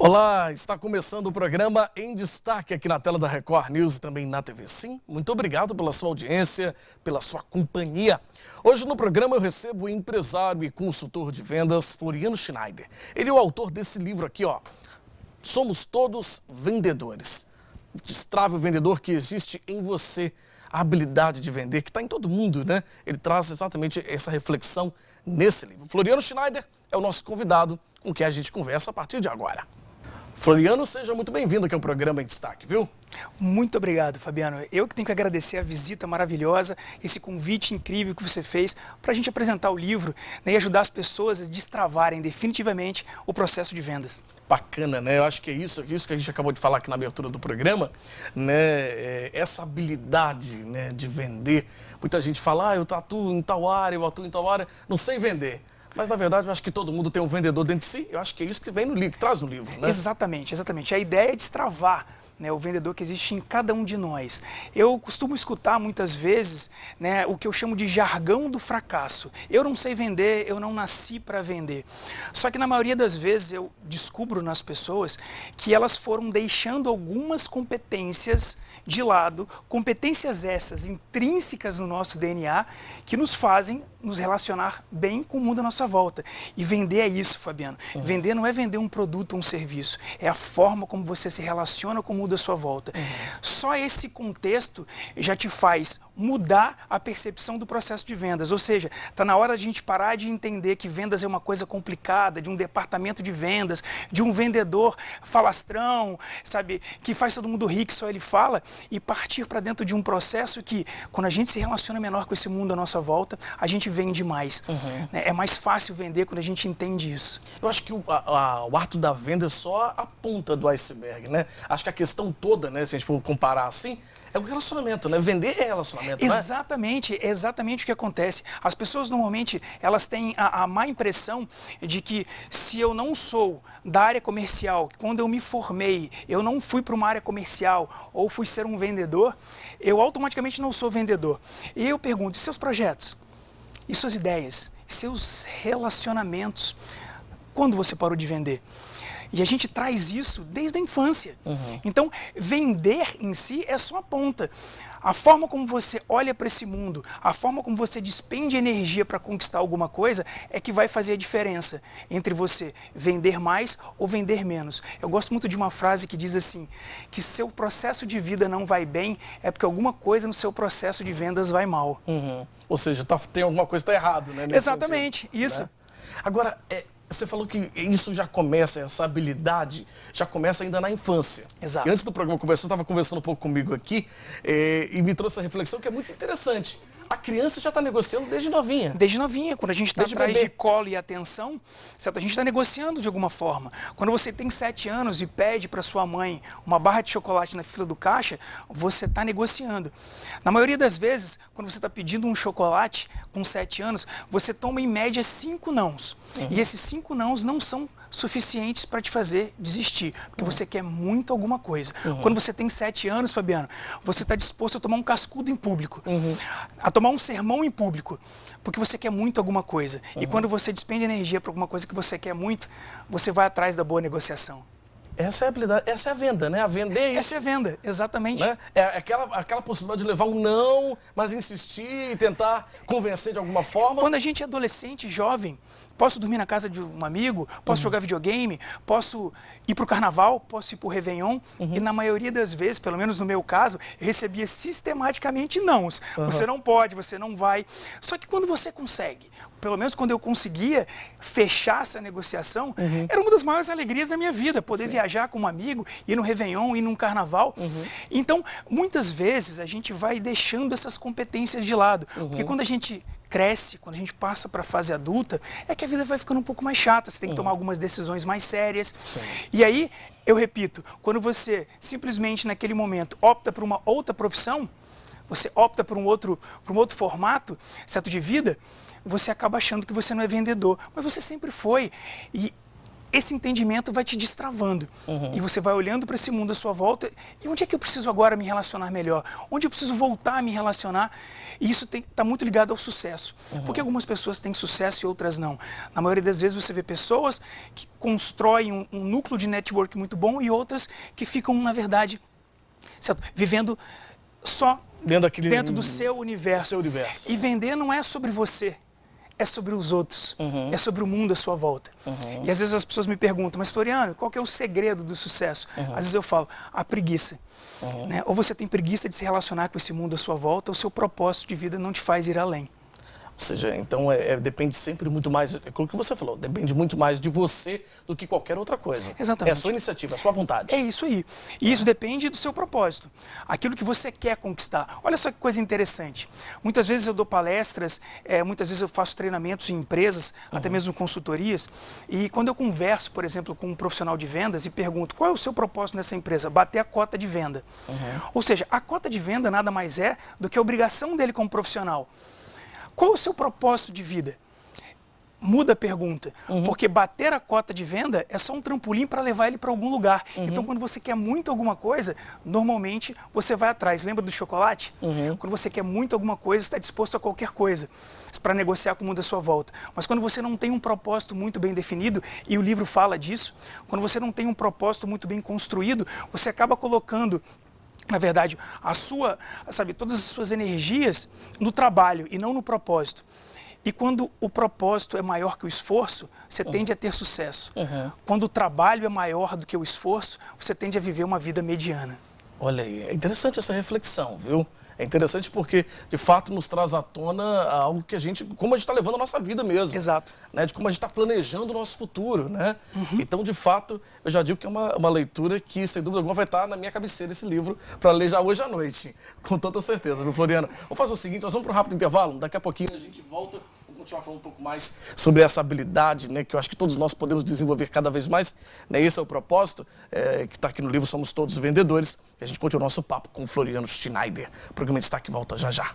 Olá, está começando o programa Em Destaque aqui na tela da Record News e também na TV Sim. Muito obrigado pela sua audiência, pela sua companhia. Hoje no programa eu recebo o empresário e consultor de vendas Floriano Schneider. Ele é o autor desse livro aqui, ó. Somos todos vendedores. Destrave o vendedor que existe em você. A habilidade de vender que está em todo mundo, né? Ele traz exatamente essa reflexão nesse livro. Floriano Schneider é o nosso convidado com quem a gente conversa a partir de agora. Floriano, seja muito bem-vindo aqui ao programa Em Destaque, viu? Muito obrigado, Fabiano. Eu que tenho que agradecer a visita maravilhosa, esse convite incrível que você fez para a gente apresentar o livro, né, e ajudar as pessoas a destravarem definitivamente o processo de vendas. Bacana, né? Eu acho que é isso que a gente acabou de falar aqui na abertura do programa, né? Essa habilidade, né, de vender. Muita gente fala, eu atuo em tal área, eu atuo em tal área, não sei vender. Mas, na verdade, eu acho que todo mundo tem um vendedor dentro de si. Eu acho que é isso que vem no livro, que traz no livro, né? Exatamente, exatamente. A ideia é destravar, né, o vendedor que existe em cada um de nós. Eu costumo escutar muitas vezes, né, o que eu chamo de jargão do fracasso. Eu não sei vender, eu não nasci para vender. Só que na maioria das vezes eu descubro nas pessoas que elas foram deixando algumas competências de lado, competências essas intrínsecas no nosso DNA, que nos fazem nos relacionar bem com o mundo à nossa volta. E vender é isso, Fabiano. Vender não é vender um produto ou um serviço, é a forma como você se relaciona com o mundo à sua volta. Só esse contexto já te faz mudar a percepção do processo de vendas. Ou seja, está na hora de a gente parar de entender que vendas é uma coisa complicada, de um departamento de vendas, de um vendedor falastrão, sabe, que faz todo mundo rir, que só ele fala, e partir para dentro de um processo que, quando a gente se relaciona menor com esse mundo à nossa volta, a gente vende mais. Né? É mais fácil vender quando a gente entende isso. Eu acho que o ato da venda é só a ponta do iceberg, né? Acho que a questão toda, né, se a gente for comparar assim, é o relacionamento, né? Vender é relacionamento, exatamente, é exatamente o que acontece. As pessoas normalmente, elas têm a má impressão de que se eu não sou da área comercial, quando eu me formei, eu não fui para uma área comercial ou fui ser um vendedor, eu automaticamente não sou vendedor. E eu pergunto, e seus projetos? E suas ideias? E seus relacionamentos? Quando você parou de vender? E a gente traz isso desde a infância. Então, vender em si é só a ponta. A forma como você olha para esse mundo, a forma como você despende energia para conquistar alguma coisa é que vai fazer a diferença entre você vender mais ou vender menos. Eu gosto muito de uma frase que diz assim, que seu processo de vida não vai bem é porque alguma coisa no seu processo de vendas vai mal. Ou seja, tem alguma coisa que está errado, né? Exatamente, sentido, isso. Né? Agora, você falou que isso já começa, essa habilidade já começa ainda na infância. Exato. E antes do programa começar, você estava conversando um pouco comigo aqui e me trouxe a reflexão que é muito interessante. A criança já está negociando desde novinha. Desde novinha, quando a gente está atrás de colo e atenção, certo? A gente está negociando de alguma forma. Quando você tem 7 anos e pede para sua mãe uma barra de chocolate na fila do caixa, você está negociando. Na maioria das vezes, quando você está pedindo um chocolate com 7 anos, você toma em média 5 nãos. E esses 5 nãos não são suficientes para te fazer desistir, porque você quer muito alguma coisa. Quando você tem 7 anos, Fabiano, você está disposto a tomar um cascudo em público, a tomar um sermão em público, porque você quer muito alguma coisa. E quando você despende energia para alguma coisa que você quer muito, você vai atrás da boa negociação. Essa é a habilidade, essa é a venda, né? A vender é isso. Essa é a venda, exatamente. Né? É aquela possibilidade de levar um não, mas insistir e tentar convencer de alguma forma. Quando a gente é adolescente, jovem, posso dormir na casa de um amigo, posso jogar videogame, posso ir para o carnaval, posso ir para o Réveillon. E na maioria das vezes, pelo menos no meu caso, eu recebia sistematicamente nãos. Você não pode, você não vai. Só que quando você consegue, pelo menos quando eu conseguia fechar essa negociação, era uma das maiores alegrias da minha vida, poder viajar com um amigo, ir no Réveillon, ir num carnaval. Então, muitas vezes a gente vai deixando essas competências de lado, porque quando a gente cresce, quando a gente passa para a fase adulta, é que a vida vai ficando um pouco mais chata, você tem que tomar algumas decisões mais sérias. E aí, eu repito, quando você simplesmente naquele momento opta por uma outra profissão, você opta por um outro formato, certo, de vida, você acaba achando que você não é vendedor, mas você sempre foi. E esse entendimento vai te destravando. E você vai olhando para esse mundo à sua volta. E onde é que eu preciso agora me relacionar melhor? Onde eu preciso voltar a me relacionar? E isso está muito ligado ao sucesso. Porque algumas pessoas têm sucesso e outras não. Na maioria das vezes você vê pessoas que constroem um núcleo de network muito bom e outras que ficam, na verdade, certo, vivendo só dentro do seu universo. E vender não é sobre você. É sobre os outros, é sobre o mundo à sua volta. E às vezes as pessoas me perguntam, mas Floriano, qual que é o segredo do sucesso? Às vezes eu falo, a preguiça. Né? Ou você tem preguiça de se relacionar com esse mundo à sua volta, ou o seu propósito de vida não te faz ir além. Ou seja, então depende sempre muito mais, é aquilo que você falou, depende muito mais de você do que qualquer outra coisa. Exatamente. É a sua iniciativa, é a sua vontade. É isso aí. E isso depende do seu propósito, aquilo que você quer conquistar. Olha só que coisa interessante. Muitas vezes eu dou palestras, muitas vezes eu faço treinamentos em empresas, até mesmo consultorias, e quando eu converso, por exemplo, com um profissional de vendas e pergunto qual é o seu propósito nessa empresa? Bater a cota de venda. Ou seja, a cota de venda nada mais é do que a obrigação dele como profissional. Qual é o seu propósito de vida? Muda a pergunta, porque bater a cota de venda é só um trampolim para levar ele para algum lugar. Então, quando você quer muito alguma coisa, normalmente você vai atrás. Lembra do chocolate? Quando você quer muito alguma coisa, está disposto a qualquer coisa para negociar com o mundo à sua volta. Mas quando você não tem um propósito muito bem definido, e o livro fala disso, quando você não tem um propósito muito bem construído, você acaba colocando, na verdade, todas as suas energias no trabalho e não no propósito. E quando o propósito é maior que o esforço, você tende a ter sucesso. Quando o trabalho é maior do que o esforço, você tende a viver uma vida mediana. Olha aí, é interessante essa reflexão, viu? É interessante porque, de fato, nos traz à tona algo que como a gente está levando a nossa vida mesmo. Exato. Né? De como a gente está planejando o nosso futuro, né? Então, de fato, eu já digo que é uma leitura que, sem dúvida alguma, vai estar na minha cabeceira esse livro para ler já hoje à noite, com toda certeza, viu, Floriano? Vamos fazer o seguinte, nós vamos para um rápido intervalo, daqui a pouquinho a gente volta. Continuar falando um pouco mais sobre essa habilidade, né, que eu acho que todos nós podemos desenvolver cada vez mais, né, esse é o propósito, que está aqui no livro Somos Todos Vendedores, e a gente continua o nosso papo com o Floriano Schneider. O programa de Destaque volta já já.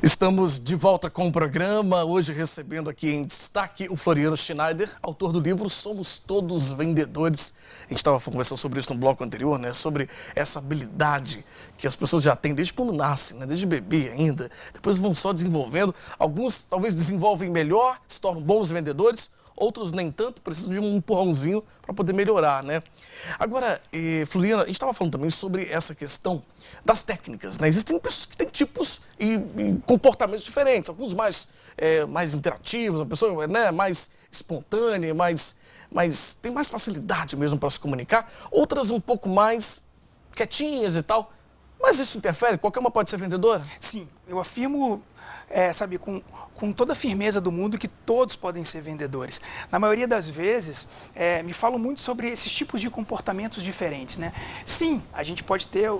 Estamos de volta com o programa, hoje recebendo aqui em destaque o Floriano Schneider, autor do livro Somos Todos Vendedores. A gente estava conversando sobre isso no bloco anterior, né? Sobre essa habilidade que as pessoas já têm desde quando nascem, né? Desde bebê ainda. Depois vão só desenvolvendo. Alguns talvez desenvolvem melhor, se tornam bons vendedores. Outros nem tanto, precisam de um empurrãozinho para poder melhorar, né? Agora, Floriano, a gente estava falando também sobre essa questão das técnicas, né? Existem pessoas que têm tipos e comportamentos diferentes, alguns mais interativos, a pessoa, né, mais espontânea, tem mais facilidade mesmo para se comunicar, outras um pouco mais quietinhas e tal. Mas isso interfere? Qualquer uma pode ser vendedora? Sim, eu afirmo, com toda a firmeza do mundo que todos podem ser vendedores. Na maioria das vezes, me falam muito sobre esses tipos de comportamentos diferentes, né? Sim, a gente pode ter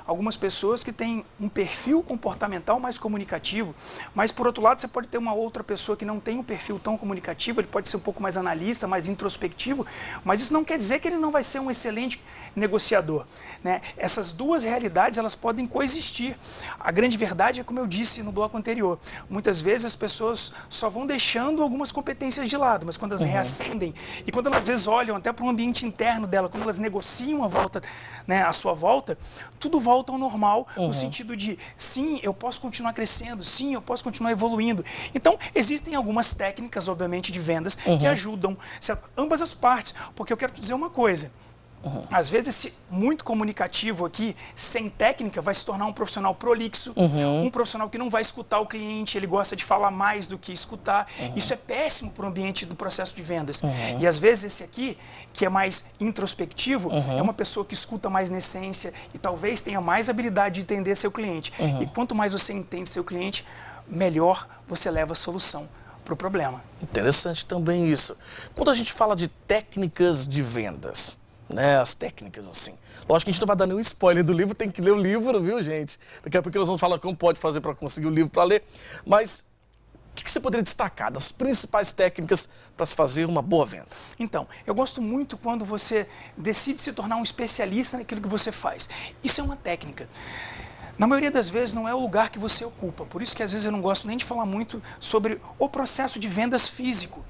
algumas pessoas que têm um perfil comportamental mais comunicativo, mas por outro lado você pode ter uma outra pessoa que não tem um perfil tão comunicativo, ele pode ser um pouco mais analista, mais introspectivo, mas isso não quer dizer que ele não vai ser um excelente negociador, né? Essas duas realidades, elas podem coexistir. A grande verdade é, como eu disse no bloco anterior, muitas vezes as pessoas só vão deixando algumas competências de lado, mas quando elas reacendem e quando elas às vezes olham até para o ambiente interno dela, quando elas negociam a volta, né, a sua volta, tudo volta ao normal, no sentido de, sim, eu posso continuar crescendo, sim, eu posso continuar evoluindo. Então, existem algumas técnicas, obviamente, de vendas que ajudam, certo? Ambas as partes, porque eu quero te dizer uma coisa. Às vezes esse muito comunicativo aqui, sem técnica, vai se tornar um profissional prolixo, um profissional que não vai escutar o cliente, ele gosta de falar mais do que escutar. Isso é péssimo para o ambiente do processo de vendas. E às vezes esse aqui, que é mais introspectivo, é uma pessoa que escuta mais na essência e talvez tenha mais habilidade de entender seu cliente. E quanto mais você entende seu cliente, melhor você leva a solução para o problema. Interessante também isso. Quando a gente fala de técnicas de vendas, né, as técnicas assim. Lógico que a gente não vai dar nenhum spoiler do livro, tem que ler o livro, viu, gente? Daqui a pouco nós vamos falar como pode fazer para conseguir o livro para ler. Mas que você poderia destacar das principais técnicas para se fazer uma boa venda? Então, eu gosto muito quando você decide se tornar um especialista naquilo que você faz. Isso é uma técnica. Na maioria das vezes não é o lugar que você ocupa, por isso que às vezes eu não gosto nem de falar muito sobre o processo de vendas físico.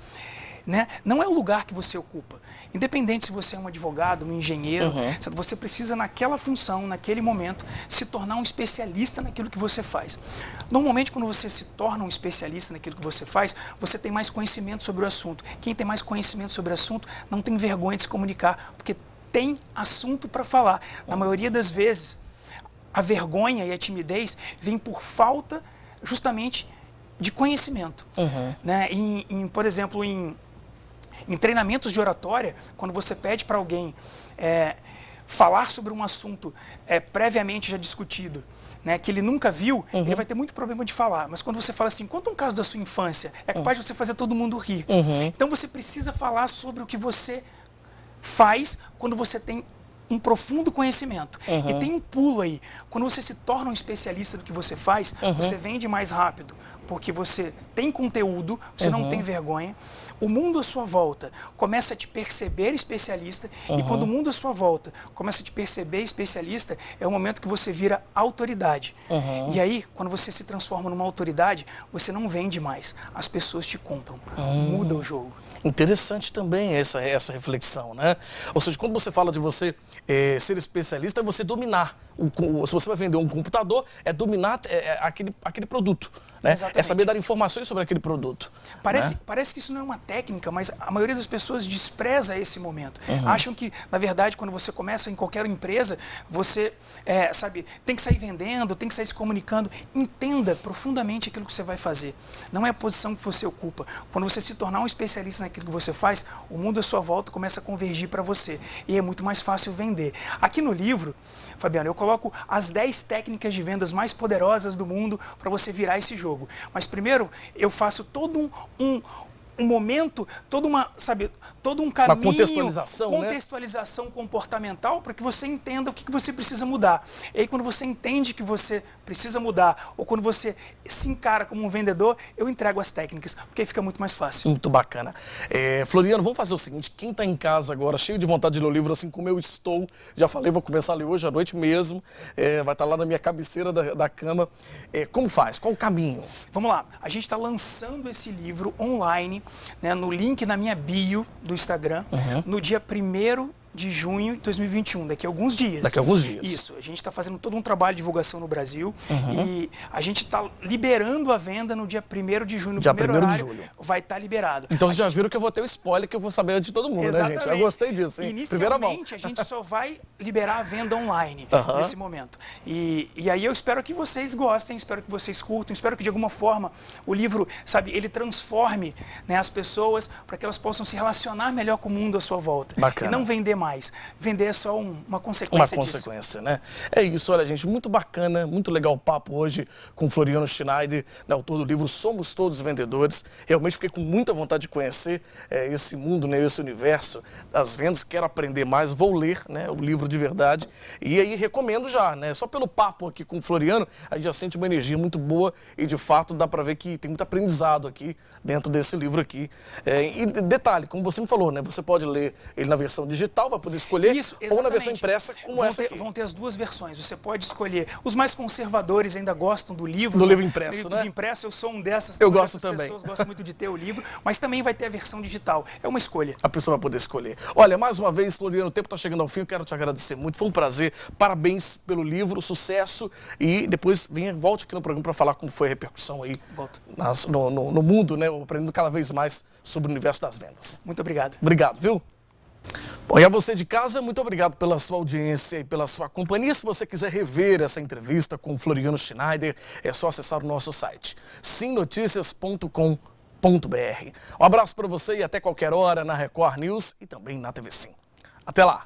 Né? Não é o lugar que você ocupa. Independente se você é um advogado, um engenheiro, você precisa naquela função, naquele momento, se tornar um especialista naquilo que você faz. Normalmente, quando você se torna um especialista naquilo que você faz, você tem mais conhecimento sobre o assunto. Quem tem mais conhecimento sobre o assunto não tem vergonha de se comunicar, porque tem assunto para falar. Na maioria das vezes, a vergonha e a timidez vêm por falta, justamente, de conhecimento. Né? Por exemplo, em treinamentos de oratória, quando você pede para alguém falar sobre um assunto previamente já discutido, né, que ele nunca viu, ele vai ter muito problema de falar. Mas quando você fala assim, conta um caso da sua infância, é capaz de você fazer todo mundo rir. Então você precisa falar sobre o que você faz quando você tem um profundo conhecimento. E tem um pulo aí. Quando você se torna um especialista do que você faz, você vende mais rápido, porque você tem conteúdo, você não tem vergonha. O mundo à sua volta começa a te perceber especialista, e quando o mundo à sua volta começa a te perceber especialista, é o momento que você vira autoridade. E aí, quando você se transforma numa autoridade, você não vende mais, as pessoas te compram. Muda o jogo. Interessante também essa reflexão, né? Ou seja, quando você fala de você ser especialista, é você dominar. Se você vai vender um computador, é dominar aquele produto, né? É saber dar informações sobre aquele produto. Parece que isso não é uma técnica, mas a maioria das pessoas despreza esse momento. Acham que, na verdade, quando você começa em qualquer empresa, você tem que sair vendendo, tem que sair se comunicando. Entenda profundamente aquilo que você vai fazer. Não é a posição que você ocupa. Quando você se tornar um especialista naquilo que você faz, o mundo à sua volta começa a convergir para você. E é muito mais fácil vender. Aqui no livro, Fabiano, eu coloco as 10 técnicas de vendas mais poderosas do mundo para você virar esse jogo. Mas primeiro, eu faço todo um momento, todo um caminho, uma contextualização comportamental para que você entenda o que você precisa mudar. E aí, quando você entende que você precisa mudar, ou quando você se encara como um vendedor, eu entrego as técnicas, porque aí fica muito mais fácil. Muito bacana. Floriano, vamos fazer o seguinte, quem está em casa agora, cheio de vontade de ler o livro, assim como eu estou, já falei, vou começar a ler hoje à noite mesmo, vai estar lá na minha cabeceira da cama. Como faz? Qual o caminho? Vamos lá, a gente está lançando esse livro online, né, no link na minha bio do Instagram, no dia 1º de junho de 2021, daqui a alguns dias. Daqui a alguns dias. Isso, a gente está fazendo todo um trabalho de divulgação no Brasil e a gente está liberando a venda no dia 1º de junho, no primeiro horário, vai estar liberado. Então vocês já viram que eu vou ter o spoiler que eu vou saber antes de todo mundo, né, gente? Eu gostei disso, hein? Primeira mão. Inicialmente, a gente só vai liberar a venda online nesse momento. E aí eu espero que vocês gostem, espero que vocês curtam, espero que de alguma forma o livro, ele transforme, né, as pessoas para que elas possam se relacionar melhor com o mundo à sua volta. Bacana. E não vender mais. Vender é só uma consequência disso. Uma consequência, né? É isso, olha, gente, muito bacana, muito legal o papo hoje com Floriano Schneider, né, autor do livro Somos Todos Vendedores. Realmente fiquei com muita vontade de conhecer esse mundo, né, esse universo das vendas. Quero aprender mais, vou ler, né, o livro de verdade. E aí recomendo já, né? Só pelo papo aqui com o Floriano, a gente já sente uma energia muito boa e de fato dá para ver que tem muito aprendizado aqui dentro desse livro aqui. E detalhe, como você me falou, né? Você pode ler ele na versão digital, vai poder escolher, ou na versão impressa como essa aqui. Vão ter as duas versões, você pode escolher. Os mais conservadores ainda gostam do livro. Do livro impresso, né? Do impresso, eu sou um dessas. Eu gosto também. Pessoas gostam muito de ter o livro, mas também vai ter a versão digital. É uma escolha. A pessoa vai poder escolher. Olha, mais uma vez, Floriano, o tempo está chegando ao fim, eu quero te agradecer muito, foi um prazer, parabéns pelo livro, sucesso, e depois volte aqui no programa para falar como foi a repercussão aí no mundo, né, aprendendo cada vez mais sobre o universo das vendas. Muito obrigado. Obrigado, viu? Bom, e a você de casa, muito obrigado pela sua audiência e pela sua companhia. Se você quiser rever essa entrevista com o Floriano Schneider, é só acessar o nosso site, simnoticias.com.br. Um abraço para você e até qualquer hora na Record News e também na TV Sim. Até lá!